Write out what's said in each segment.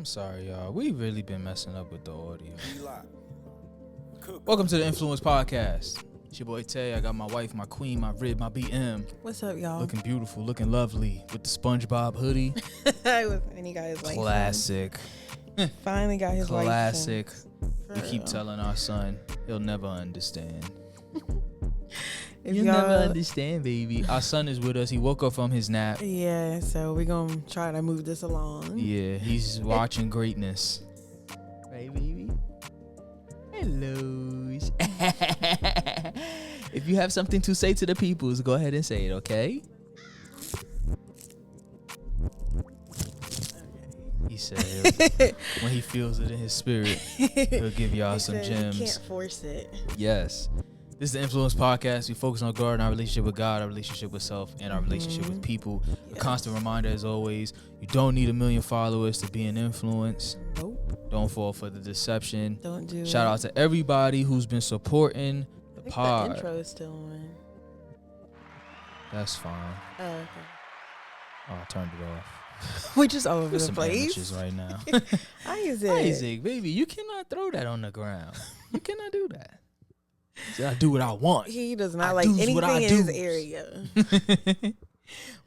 I'm sorry, y'all. We've really been messing up with the audio. Welcome to the Nfluence podcast. It's your boy Tay. I got my wife, my queen, my rib, my BM. What's up, y'all? Looking beautiful, looking lovely with the SpongeBob hoodie. And he got his Classic. Finally got his Classic. license. We keep telling our son he'll never understand. You'll never understand, baby. Our son is with us. He woke up from his nap. Yeah, so we're going to try to move this along. Yeah, he's watching greatness. Right, baby? Hello. If you have something to say to the peoples, go ahead and say it, okay? He said when he feels it in his spirit, he'll give y'all some gems. You can't force it. Yes. This is the Nfluence podcast. We focus on growing our relationship with God, our relationship with self, and our relationship with people. Yes. A constant reminder, as always, you don't need 1 million followers to be an influence. Nope. Don't fall for the deception. Don't do it. Shout out to everybody who's been supporting the pod. The intro is still on. That's fine. Oh, okay. Oh, I turned it off. We're just all over There's the some place. images right now. Isaac, baby, you cannot throw that on the ground. You cannot do that. I do what I want. He does not like anything in his area.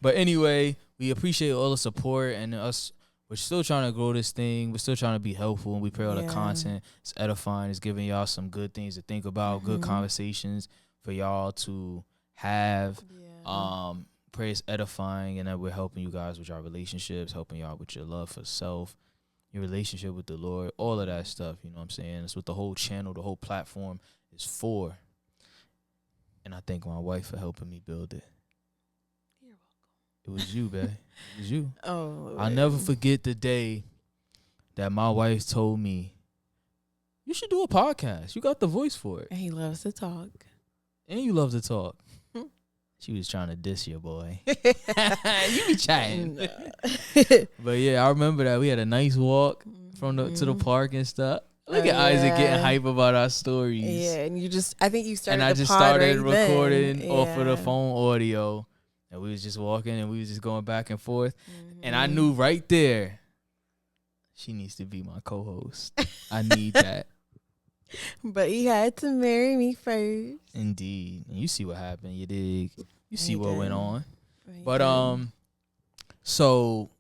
But anyway, we appreciate all the support and us. We're still trying to grow this thing. We're still trying to be helpful, and we pray all the content is edifying. It's giving y'all some good things to think about, good conversations for y'all to have. Yeah. Pray it's edifying, and that we're helping you guys with your relationships, helping y'all with your love for self, your relationship with the Lord, all of that stuff. You know what I'm saying? That's what the whole channel, the whole platform is for. And I thank my wife for helping me build it. You're welcome. It was you, babe. It was you. Oh, I'll never forget the day that my wife told me, you should do a podcast. You got the voice for it. And he loves to talk. And you love to talk. She was trying to diss your boy. You be chatting. No. But yeah, I remember that we had a nice walk from to the park and stuff. Look at Isaac getting hype about our stories. Yeah, and I think you started. And I just started recording off of the phone audio, and we was just walking and we was just going back and forth. And I knew right there, she needs to be my co-host. I need that. But he had to marry me first. Indeed. And you see what happened. You dig. You see what went on. But so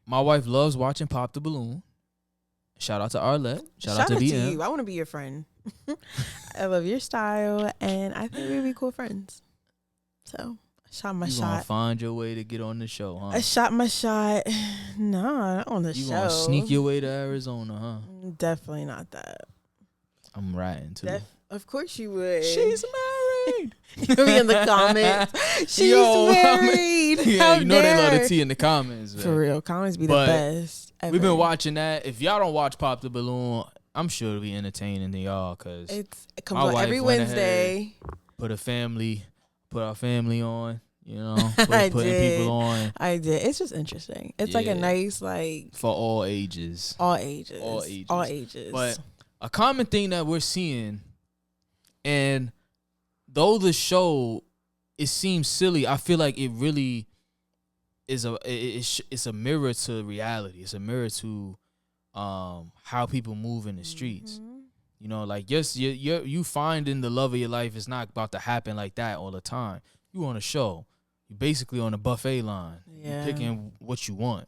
my wife loves watching Pop the Balloon. Shout out to Arlette. Shout out to BM. You. I want to be your friend. I love your style, and I think we'd be cool friends. So I shot my shot. You gonna find your way to get on the show, huh? I shot my shot. No, not on the show. You gonna sneak your way to Arizona, huh? Definitely not that. I'm riding too. Of course you would. She's married. You'll be in the comments. She's married. Yeah, you know they love the tea in the comments. Man. For real, comments be the best ever. We've been watching that. If y'all don't watch Pop the Balloon, I'm sure it'll be entertaining to y'all because it comes on every Wednesday. Put our family on. You know, putting people on. I did. It's just interesting. It's like a nice for all ages. All ages. But a common thing that we're seeing, and though the show, it seems silly, I feel like it really is it's a mirror to reality. It's a mirror to how people move in the streets. You know, like you finding the love of your life is not about to happen like that all the time. You on a show. You basically on a buffet line. Yeah. You're picking what you want.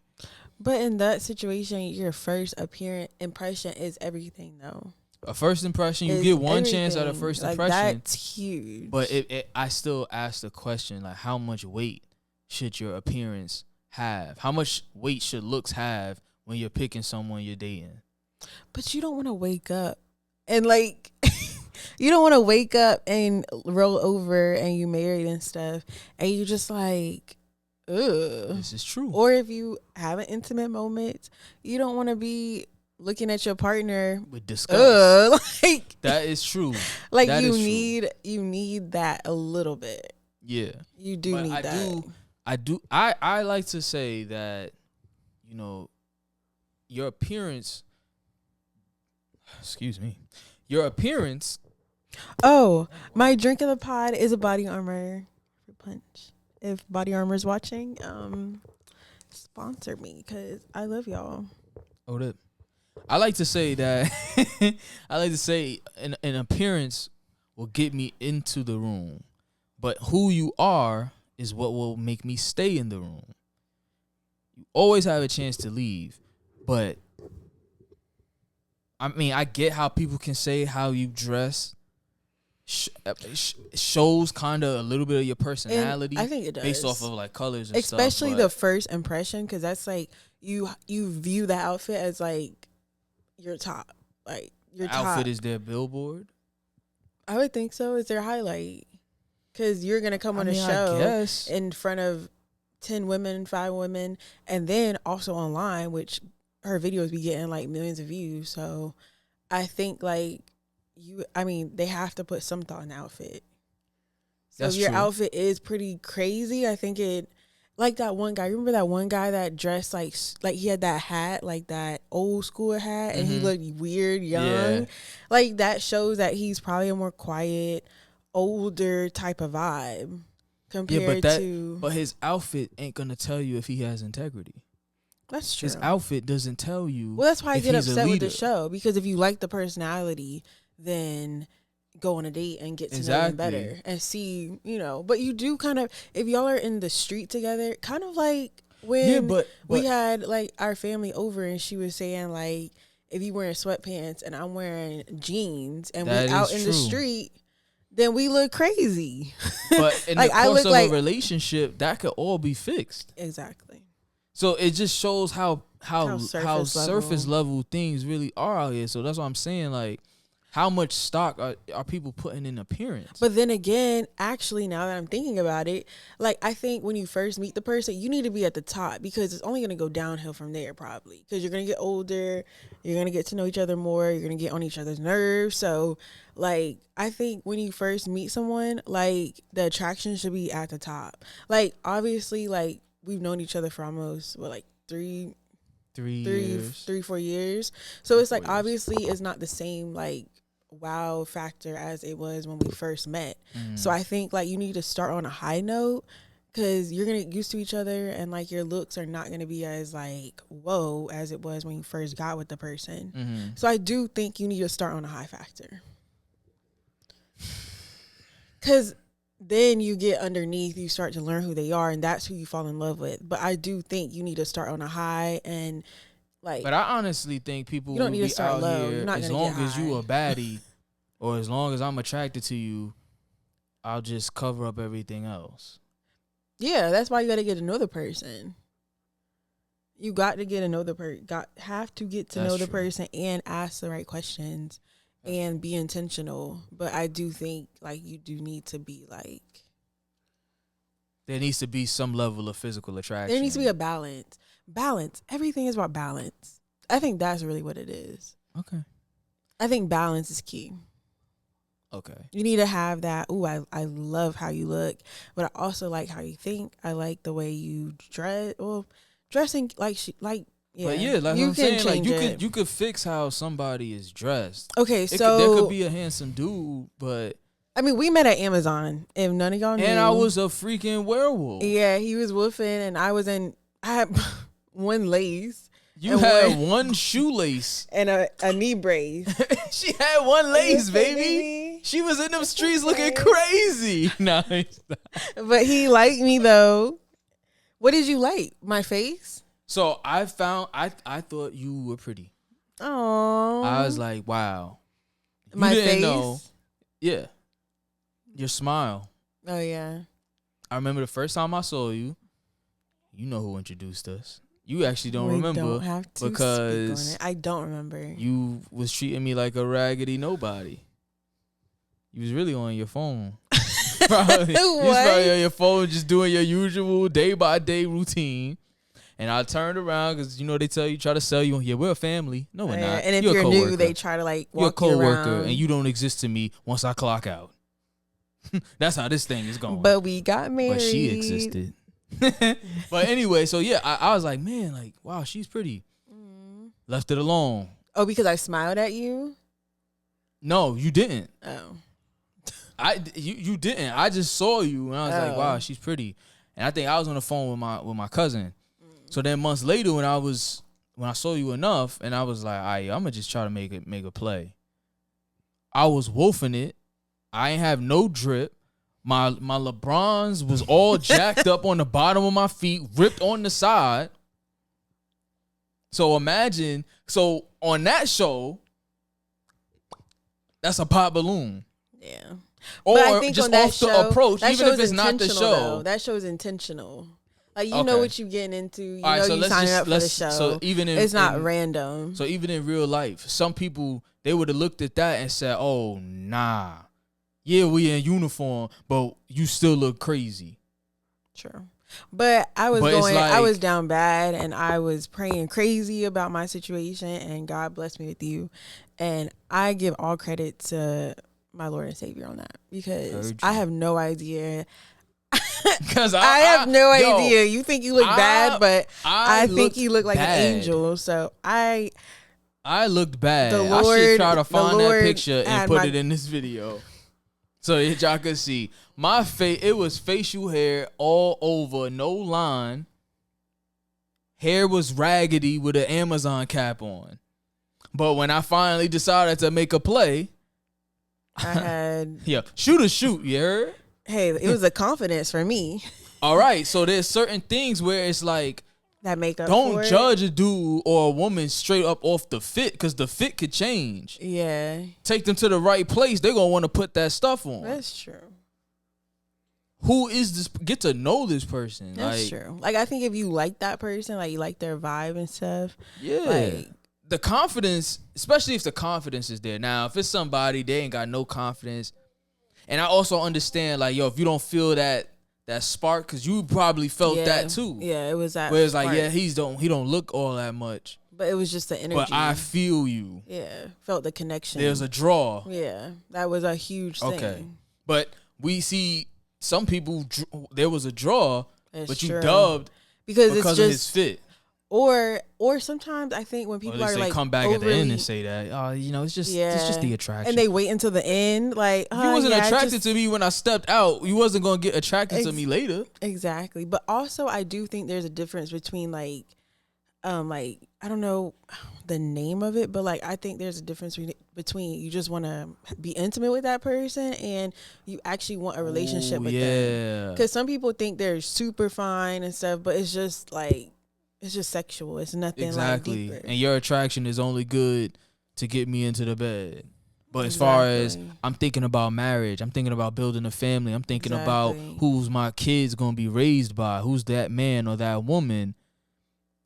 But in that situation, your first impression is everything, though. A first impression, you get one chance at a first impression. That's huge. But I still ask the question, like, how much weight should your appearance have? How much weight should looks have when you're picking someone you're dating? But you don't want to wake up and, like, you don't want to wake up and roll over and you married and stuff, and you just like, ugh. This is true. Or if you have an intimate moment, you don't want to be looking at your partner with disgust. Like that is true. Like that you need that a little bit. Yeah, you do need that. I like to say that, you know, your appearance. Excuse me. Your appearance. Oh, my drink of the pod is a Body Armor punch. If Body Armor is watching, sponsor me because I love y'all. Hold up. I like to say that an appearance will get me into the room, but who you are is what will make me stay in the room. You always have a chance to leave, but I mean, I get how people can say how you dress shows kind of a little bit of your personality. And I think it does, based off of like colors and especially stuff, the first impression, because that's like you view the outfit as like your top, like your the top outfit is their billboard. I would think so. It's their highlight, because you're gonna come on a show in front of 10 women, 5 women, and then also online, which her videos be getting like millions of views. So I think like they have to put some thought in the outfit. So That's if your true. outfit is pretty crazy, I think it, like that one guy. Remember that one guy that dressed like he had that hat, like that old school hat, and he looked weird, young. Yeah. Like that shows that he's probably a more quiet, older type of vibe compared to. But his outfit ain't gonna tell you if he has integrity. That's true. His outfit doesn't tell you. Well, that's why I get upset with the leader. show, because if you like the personality, then go on a date and get to know them better and see, but you do kind of, if y'all are in the street together, kind of like when but we had like our family over and she was saying like, if you wearing sweatpants and I'm wearing jeans and we out in the street, then we look crazy. But in like, the course of a relationship, that could all be fixed. Exactly. So it just shows how surface level things really are out here. So that's what I'm saying. Like, how much stock are people putting in appearance? But then again, actually, now that I'm thinking about it, like, I think when you first meet the person, you need to be at the top, because it's only going to go downhill from there, probably. Because you're going to get older, you're going to get to know each other more, you're going to get on each other's nerves. So, like, I think when you first meet someone, like, the attraction should be at the top. Like, obviously, like, we've known each other for almost, 3, 4 years. So it's like, obviously, it's not the same, like, wow factor as it was when we first met. So I think like you need to start on a high note, because you're gonna get used to each other, and like your looks are not gonna be as like whoa as it was when you first got with the person. So I do think you need to start on a high factor, because then you get underneath, you start to learn who they are, and that's who you fall in love with. But I do think you need to start on a high, and like, but I honestly think people you don't need will to be start out low. here, as long as you a baddie, or as long as I'm attracted to you, I'll just cover up everything else. Yeah, that's why you got to get to know the person. You got to get to know the person. Have to get to know the person and ask the right questions and be intentional. But I do think like you do need to be like, there needs to be some level of physical attraction. There needs to be a balance. Balance. Everything is about balance. I think that's really what it is. Okay. I think balance is key. Okay. You need to have that. Ooh, I love how you look, but I also like how you think. I like the way you dress. Well, dressing yeah. But yeah, like I'm saying, like you could fix how somebody is dressed. Okay, there could be a handsome dude, but I mean, we met at Amazon. If none of y'all knew, and I was a freaking werewolf. Yeah, he was woofing, and I had one lace. You had one shoelace and a knee brace. She had one lace, baby. She was in them streets looking crazy. Nice. But he liked me though. What did you like? My face? So I thought you were pretty. Oh. I was like, wow. You my didn't face? know. Yeah. Your smile. Oh yeah. I remember the first time I saw you. You know who introduced us. You actually don't remember don't have to because speak on it. I don't remember. You was treating me like a raggedy nobody. You was really on your phone. Probably. You was probably on your phone just doing your usual day-by-day routine. And I turned around because, they try to sell you. Yeah, we're a family. No, we're not. And if you're new, they try to like walk you around. You're a coworker and you don't exist to me once I clock out. That's how this thing is going. But we got married. But she existed. But anyway, so yeah, I was like, man, like, wow, she's pretty. Left it alone. Oh, because I smiled at you? No, you didn't. Oh. You didn't. I just saw you and I was like, wow, she's pretty. And I think I was on the phone with my cousin. So then months later when when I saw you enough, and I was like, all right, I'm gonna just try to make a play. I was wolfing it. I ain't have no drip. My LeBrons was all jacked up on the bottom of my feet, ripped on the side. So imagine, on that show, that's a pop balloon. Yeah. Or but I think just on that off show, the approach, even if it's not the intentional, show. though. That show is intentional. Like, you know what you're getting into. You know so you're signing up for the show. So even it's not random. So even in real life, some people, they would have looked at that and said, oh, nah. Yeah, we in uniform, but you still look crazy. True. But I was down bad, and I was praying crazy about my situation, and God blessed me with you. And I give all credit to my Lord and Savior on that, because I have no idea. Because I have no idea. You think you look bad, but I think you look like an angel. So I looked bad. The Lord, I should try to find that picture and put it in this video so y'all could see my face. It was facial hair all over, no line. Hair was raggedy with an Amazon cap on. But when I finally decided to make a play, I had shoot. You heard? Hey, it was a confidence for me. All right, so there's certain things where it's like, that make up don't judge a dude or a woman straight up off the fit, because the fit could change. Yeah. Take them to the right place. They're going to want to put that stuff on. That's true. Who is this? Get to know this person. That's true. Like, I think if you like that person, like, you like their vibe and stuff. Yeah. Like, the confidence, especially if the confidence is there. Now, if it's somebody, they ain't got no confidence. And I also understand, like, if you don't feel that spark, because you probably felt that too. Yeah, it was that. Where it's like, he don't look all that much. But it was just the energy. But I feel you. Yeah, felt the connection. There's a draw. Yeah, that was a huge thing. Okay, but we see some people. There was a draw, but you true. Dubbed because it's just, of his fit. Or sometimes I think when people are like come back at the end and say that, it's just the attraction, and they wait until the end. Like, you wasn't attracted to me when I stepped out. You wasn't gonna get attracted to me later. Exactly, but also I do think there's a difference between like I don't know the name of it, but like I think there's a difference between you just want to be intimate with that person and you actually want a relationship with them. Because some people think they're super fine and stuff, but it's just like. It's just sexual. It's nothing like deeper. And your attraction is only good to get me into the bed. But as far as I'm thinking about marriage, I'm thinking about building a family, I'm thinking about who's my kids going to be raised by, who's that man or that woman,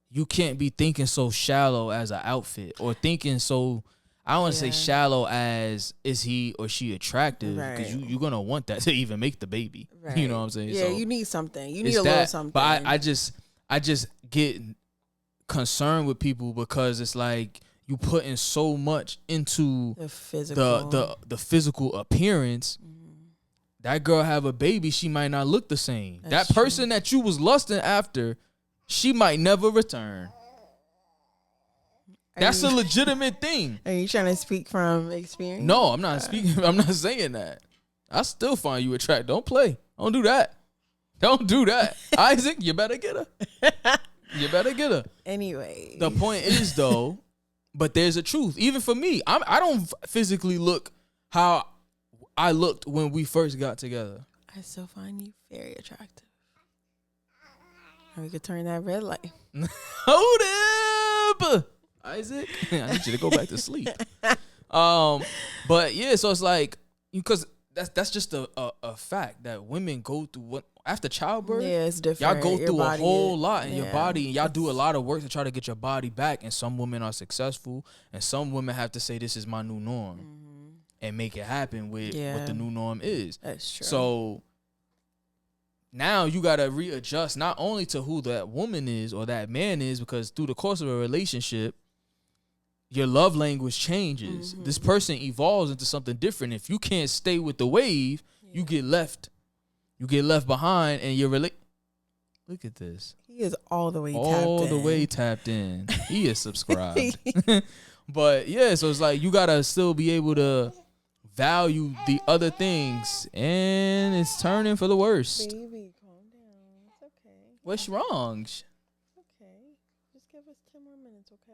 you can't be thinking so shallow as an outfit or thinking so, I don't want to say shallow as is he or she attractive, because you're going to want that to even make the baby. Right. You know what I'm saying? Yeah, so you need something. You need a little something. But I just get concerned with people because it's like you putting so much into the physical, the physical appearance. That girl have a baby, she might not look the same. That's that person true. That you was lusting after, she might never return. That's a legitimate thing. Are you trying to speak from experience? No, I'm not speaking. I'm not saying that. I still find you attractive. Don't play. Don't do that. Don't do that. Isaac, you better get her. You better get her. Anyway. The point is, though, but there's a truth. Even for me, I don't physically look how I looked when we first got together. I still find you very attractive. And we could turn that red light. Hold up, Isaac. I need you to go back to sleep. But yeah, so it's like, because that's just a fact that women go through what after childbirth. Yeah, it's different. Y'all go through a whole lot in your body, and y'all do a lot of work to try to get your body back. And some women are successful, and some women have to say, "This is my new norm," and make it happen with what the new norm is. That's true. So now you gotta readjust not only to who that woman is or that man is, because through the course of a relationship, your love language changes. This person evolves into something different. If you can't stay with the wave, you get left. You get left behind, and you're Look at this. He is all the way tapped in. He is subscribed. But yeah, so it's like you gotta still be able to value the other things, and it's turning for the worst. Baby, calm down. It's okay. What's wrong? It's okay. Just give us 10 more minutes, okay?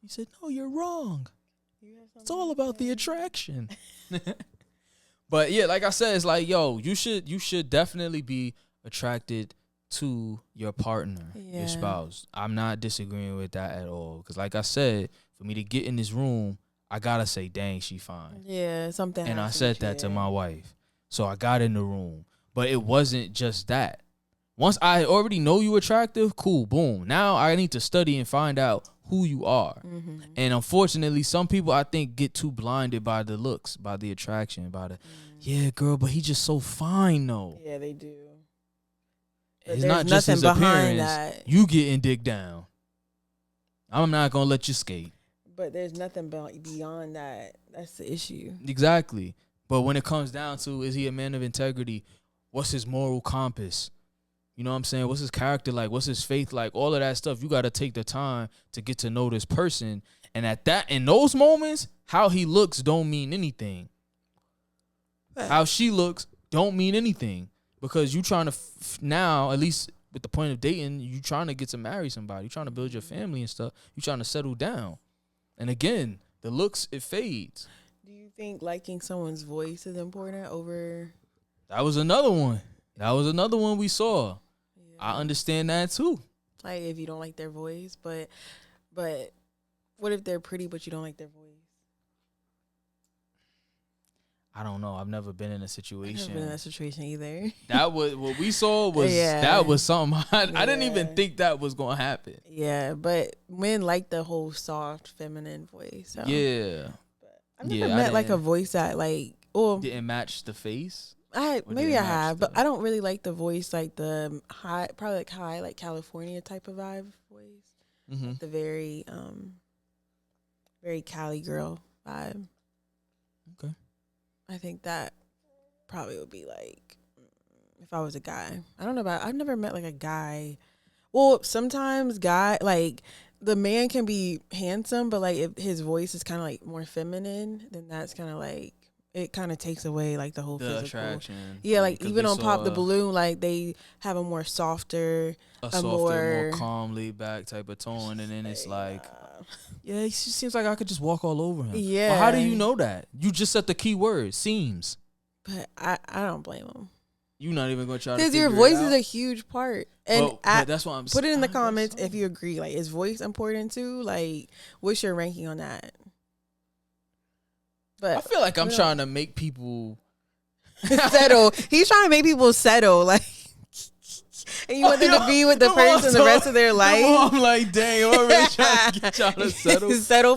He said, no, you're wrong. It's all about the attraction. But yeah, like I said, it's like, yo, you should definitely be attracted to your partner, your spouse. I'm not disagreeing with that at all. Because like I said, for me to get in this room, I gotta say, dang, she fine. Yeah, something. And I said that to my wife. So I got in the room. But it wasn't just that. Once I already know you attractive, cool, boom. Now I need to study and find out who you are. Mm-hmm. And unfortunately, some people, I think, get too blinded by the looks, by the attraction, by the, yeah, girl, but he just so fine, though. Yeah, they do. But it's not just his appearance. You getting dick down. I'm not going to let you skate. But there's nothing beyond that. That's the issue. Exactly. But when it comes down to, is he a man of integrity? What's his moral compass? You know what I'm saying? What's his character like? What's his faith like? All of that stuff. You got to take the time to get to know this person. And in those moments, how he looks don't mean anything. How she looks don't mean anything. Because you trying to now, at least with the point of dating, you trying to get to marry somebody. You trying to build your family and stuff. You trying to settle down. And again, the looks, it fades. Do you think liking someone's voice is important over? That was another one. That was another one we saw. Yeah. I understand that too. Like if you don't like their voice, but what if they're pretty but you don't like their voice? I don't know. I've never been in a situation. I've never been in that situation either. That was what we saw was that was something I didn't even think that was gonna happen. Yeah, but men like the whole soft feminine voice. So. Yeah. But I've never met like a voice that like didn't match the face. I have, but I don't really like the voice like the high, like California type of vibe voice. Mm-hmm. Like the very Cali girl vibe. Okay. I think that probably would be like if I was a guy. I don't know I've never met like a guy. Well, sometimes like the man can be handsome, but like if his voice is kind of like more feminine, then that's kind of like it kind of takes away like the whole physical attraction. Yeah, like even on Pop the Balloon, like they have a more softer, more calm, laid back type of tone, and then it's like, yeah, it just seems like I could just walk all over him. Yeah. Well, how do you know that? You just said the key word, seems. But I don't blame him. You're not even gonna try to. Because your voice is a huge part, and but that's why I'm. Put it in the comments if you agree. Like, is voice important too? Like, what's your ranking on that? But I feel like I'm trying to make people settle. He's trying to make people settle, like, and you want them to be with the person the rest of their life. I'm like, dang, I'm already trying to get y'all to settle.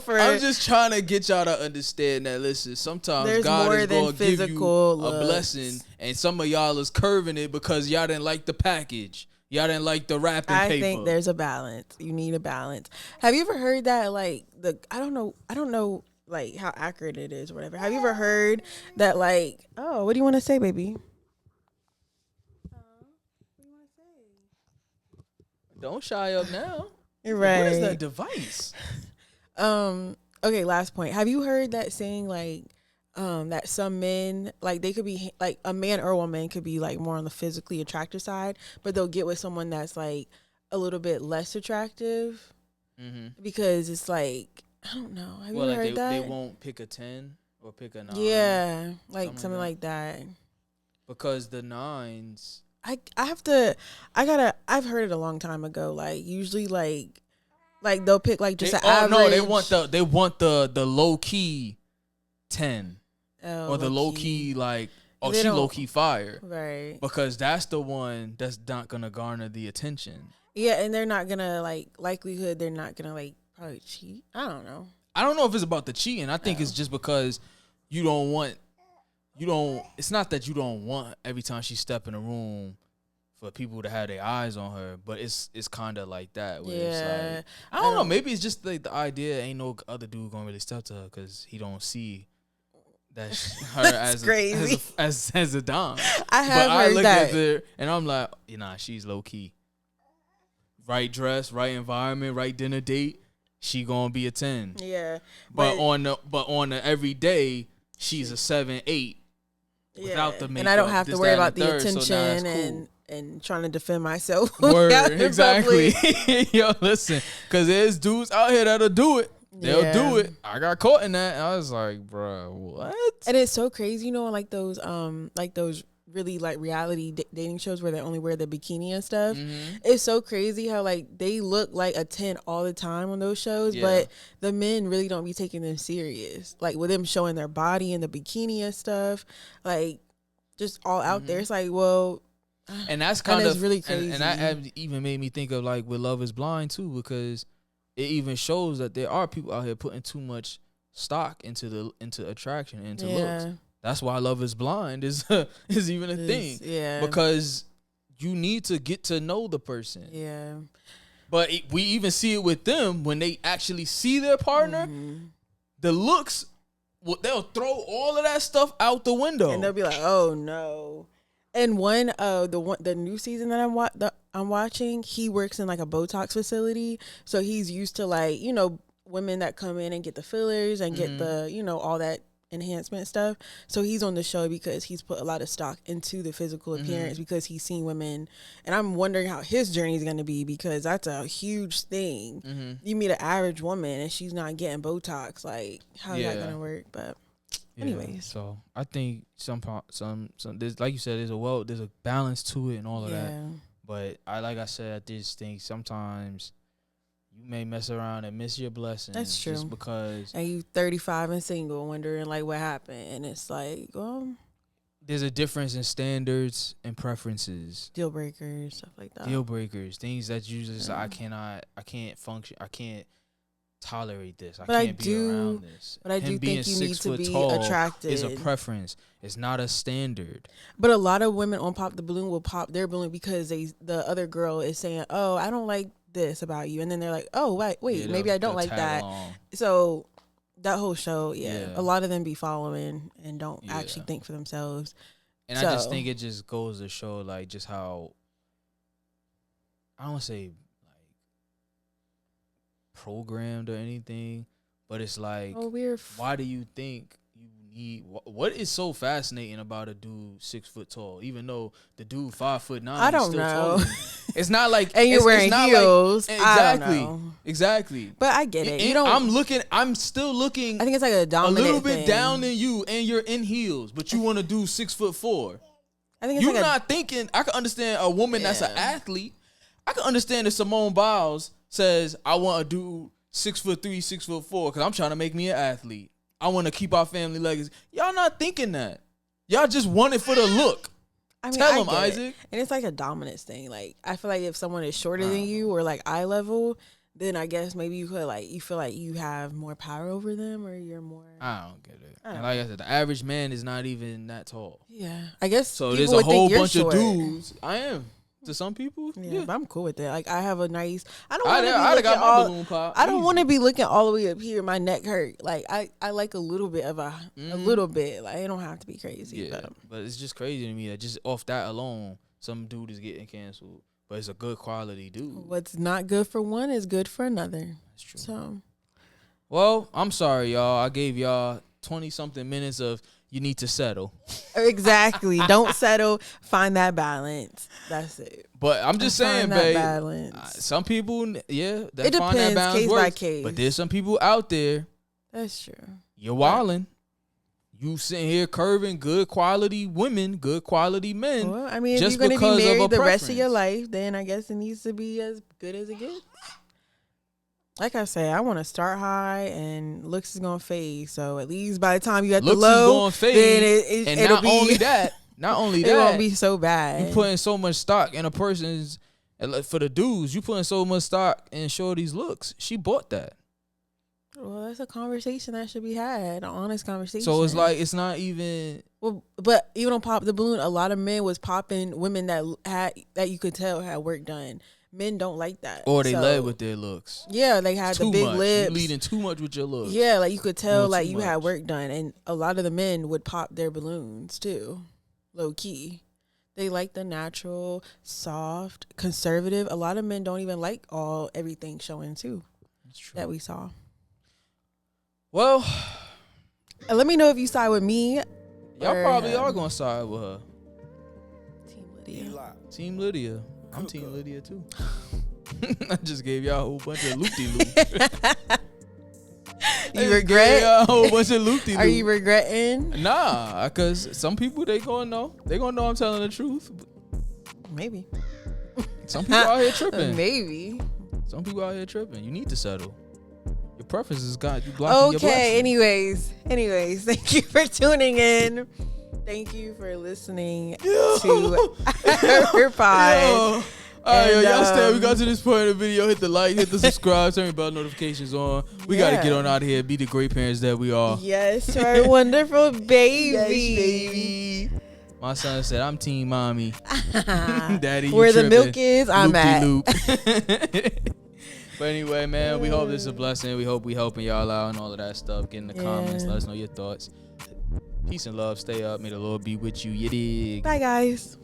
I'm just trying to get y'all to understand that. Listen, sometimes there's God is going to give you a blessing, and some of y'all is curving it because y'all didn't like the package. Y'all didn't like the wrapping paper. I think there's a balance. You need a balance. Have you ever heard that? Like I don't know. Like how accurate it is or whatever. Have you ever heard that like, oh, what do you want to say, baby? What do you want to say? Don't shy up now. You're right. What is that device? Okay, last point. Have you heard that saying like that some men like they could be like a man or a woman could be like more on the physically attractive side, but they'll get with someone that's like a little bit less attractive because it's like I don't know. Have you heard that? They won't pick a 10 or pick a 9. Yeah, like something like that. Because the 9s, I've heard it a long time ago. Like usually like they'll pick like just an average. No, they want the low key 10 or the low key like she low key fire, right? Because that's the one that's not gonna garner the attention. Yeah, and they're not gonna likelihood they're not gonna probably cheat. I don't know. I don't know if it's about the cheating. I think it's just because it's not that you don't want every time she step in a room for people to have their eyes on her, but it's kind of like that. Where it's like, I don't know. Maybe it's just like the idea ain't no other dude gonna really step to her because he don't see that her as a dom. I look that. At her and I'm like, she's low key. Right dress, right environment, right dinner date. She gonna be a 10. Yeah. But on the everyday, she's a 7, 8. Yeah. Without the makeup. And I don't have to worry about the attention cool. and trying to defend myself. Word, exactly. Yo, listen, because there's dudes out here that'll do it. They'll do it. I got caught in that. And I was like, bro, what? And it's so crazy, you know, like those really like reality dating shows where they only wear the bikini and stuff. Mm-hmm. It's so crazy how like they look like a 10 all the time on those shows, but the men really don't be taking them serious. Like with them showing their body in the bikini and stuff, like just all out there. It's like, well, and that's kind of really crazy. And that even made me think of like with Love Is Blind too, because it even shows that there are people out here putting too much stock into attraction, into looks. That's why Love Is Blind is even a thing. Yeah. Because you need to get to know the person. Yeah. But we even see it with them when they actually see their partner. Mm-hmm. The looks, they'll throw all of that stuff out the window. And they'll be like, oh, no. And the new season that I'm watching, he works in like a Botox facility. So he's used to like, you know, women that come in and get the fillers and get the, you know, all that enhancement stuff. So he's on the show because he's put a lot of stock into the physical appearance because he's seen women, and I'm wondering how his journey is going to be, because that's a huge thing. You meet an average woman and she's not getting Botox, like how's that going to work? But anyways, so I think some there's, like you said, there's a balance to it and all of that. But like I said, I just think sometimes you may mess around and miss your blessings. That's true. Just because. And you 35 and single, wondering like what happened, and it's like, well, there's a difference in standards and preferences. Deal breakers, stuff like that. Deal breakers, things that you just I can't function. I can't tolerate this. I can't be around this. But I do think you need to be attracted. It's a preference. It's not a standard. But a lot of women on Pop the Balloon will pop their balloon because the other girl is saying, "Oh, I don't like this about you," and then they're like, "Oh, wait, maybe I don't like that." So that whole show, a lot of them be following and don't actually think for themselves. And I just think it just goes to show like just how, I don't want to say like programmed or anything, but it's like, why do you think you need? What is so fascinating about a dude 6 foot tall, even though the dude 5'9"? I don't know. It's not like, and you're wearing heels. Like, exactly. But I get it. I'm still looking. I think it's like a dominant a little bit thing. down than you, and you're in heels, but you want to do 6'4". I think it's you're not thinking. I can understand a woman that's an athlete. I can understand if Simone Biles says, "I want to do 6'3", 6'4", because I'm trying to make me an athlete. I want to keep our family legacy." Y'all not thinking that. Y'all just want it for the look. I mean, Tell them, Isaac. And it's like a dominance thing. Like, I feel like if someone is shorter than you or like eye level, then I guess maybe you could like, you feel like you have more power over them, or you're more. I don't get it. And like I said, the average man is not even that tall. Yeah, I guess. So there's a whole bunch of dudes. I am. To some people, but I'm cool with that. Like, I have a nice. I don't want to be looking all the way up here. My neck hurt. Like, I like a little bit of a little bit. Like, it don't have to be crazy. Yeah, but it's just crazy to me that just off that alone, some dude is getting canceled. But it's a good quality dude. What's not good for one is good for another. That's true. So, well, I'm sorry, y'all. I gave y'all 20-something minutes of you need to settle. Exactly. Don't settle. Find that balance. That's it. But I'm just saying, babe. Some people, that it find depends, that balance case works, by case. But there's some people out there. That's true. You're wilding. You sitting here curving good quality women, good quality men. Well, I mean, if you're going to be married the rest of your life, then I guess it needs to be as good as it gets. Like I say, I want to start high, and looks is gonna fade. So at least by the time you at the low, looks is gonna fade, then and not only that, it won't be so bad. You putting so much stock in a person's. For the dudes, you putting so much stock in shorty's looks. She bought that. Well, that's a conversation that should be had, an honest conversation. So it's like, it's not even. Well, but even on Pop the Balloon, a lot of men was popping women that you could tell had work done. Men don't like that. Or they led with their looks. Yeah, they had the big lips. You're leading too much with your looks. Yeah, like you could tell like you had work done. And a lot of the men would pop their balloons too. Low key. They like the natural, soft, conservative. A lot of men don't even like everything showing too. That's true. That we saw. Well, let me know if you side with me. Y'all probably are going to side with her. Team Lydia. Team Lydia. I'm Team Lydia too. I just gave y'all a whole bunch of loop-de-loop. You regret? Yeah, a whole bunch of loopy. Are you regretting? Nah, cause some people they gonna know. They gonna know I'm telling the truth. Maybe. Some people out here tripping. Maybe. Some people out here tripping. You need to settle. Your preferences got you blocking your blessing. Okay. Anyways, thank you for tuning in. Thank you for listening to our pod. All right, y'all stay. We got to this point of the video. Hit the like, hit the subscribe, turn your bell notifications on. We got to get on out of here. Be the great parents that we are. Yes, to our wonderful baby. Yes, baby. My son said, I'm team mommy. Daddy, you where tripping. The milk is, I'm at. Loop. But anyway, man, we hope this is a blessing. We hope we helping y'all out and all of that stuff. Get in the comments. Let us know your thoughts. Peace and love. Stay up. May the Lord be with you. You dig? Bye, guys.